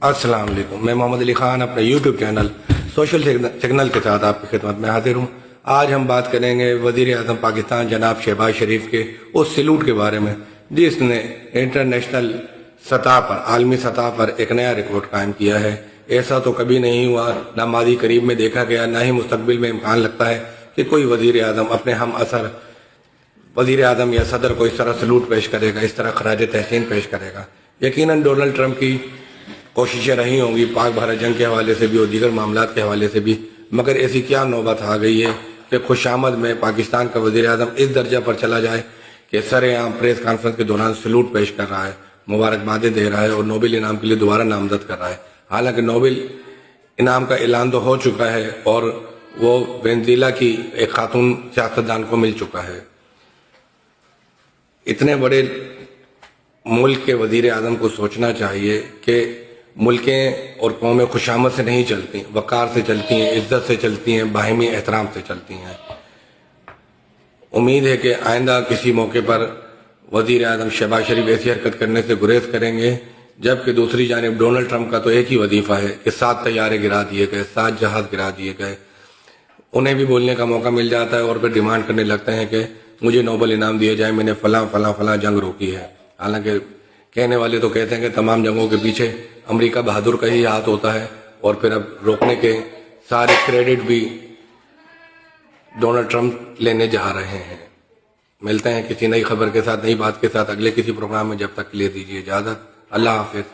السلام علیکم، میں محمد علی خان اپنے یوٹیوب چینل سوشل سگنل کے ساتھ آپ کی خدمت میں حاضر ہوں۔ آج ہم بات کریں گے وزیر اعظم پاکستان جناب شہباز شریف کے اس سلوٹ کے بارے میں جس نے انٹرنیشنل سطح پر، عالمی سطح پر ایک نیا ریکارڈ قائم کیا ہے۔ ایسا تو کبھی نہیں ہوا، نہ ماضی قریب میں دیکھا گیا، نہ ہی مستقبل میں امکان لگتا ہے کہ کوئی وزیر اعظم اپنے ہم اثر وزیر اعظم یا صدر کو اس طرح سلوٹ پیش کرے گا، اس طرح خراج تحسین پیش کرے گا۔ یقیناً ڈونلڈ ٹرمپ کی کوششیں رہی ہوں گی پاک بھارت جنگ کے حوالے سے بھی اور دیگر معاملات کے حوالے سے بھی، مگر ایسی کیا نوبت آ گئی ہے کہ خوش آمد میں پاکستان کا وزیر اعظم اس درجہ پر چلا جائے کہ سر عام پریس کانفرنس کے دوران سلوٹ پیش کر رہا ہے، مبارکبادیں دے رہا ہے اور نوبل انعام کے لیے دوبارہ نامزد کر رہا ہے۔ حالانکہ نوبل انعام کا اعلان تو ہو چکا ہے اور وہ وینزویلا کی ایک خاتون سیاستدان کو مل چکا ہے۔ اتنے بڑے ملک کے وزیر اعظم کو سوچنا چاہیے کہ ملکیں اور قومیں خوشامد سے نہیں چلتی، وقار سے چلتی ہیں، عزت سے چلتی ہیں، باہمی احترام سے چلتی ہیں۔ امید ہے کہ آئندہ کسی موقع پر وزیر اعظم شہباز شریف ایسی حرکت کرنے سے گریز کریں گے، جبکہ دوسری جانب ڈونلڈ ٹرمپ کا تو ایک ہی وظیفہ ہے کہ 7 طیارے گرا دیے گئے، 7 جہاز گرا دیے گئے۔ انہیں بھی بولنے کا موقع مل جاتا ہے اور پھر ڈیمانڈ کرنے لگتے ہیں کہ مجھے نوبل انعام دیا جائے، میں نے فلاں فلاں فلاں جنگ روکی ہے۔ حالانکہ کہنے والے تو کہتے ہیں کہ تمام جنگوں کے پیچھے امریکہ بہادر کا ہی ہاتھ ہوتا ہے، اور پھر اب روکنے کے سارے کریڈٹ بھی ڈونلڈ ٹرمپ لینے جا رہے ہیں۔ ملتے ہیں کسی نئی خبر کے ساتھ، نئی بات کے ساتھ اگلے کسی پروگرام میں، جب تک کے لیے دیجیے اجازت۔ اللہ حافظ۔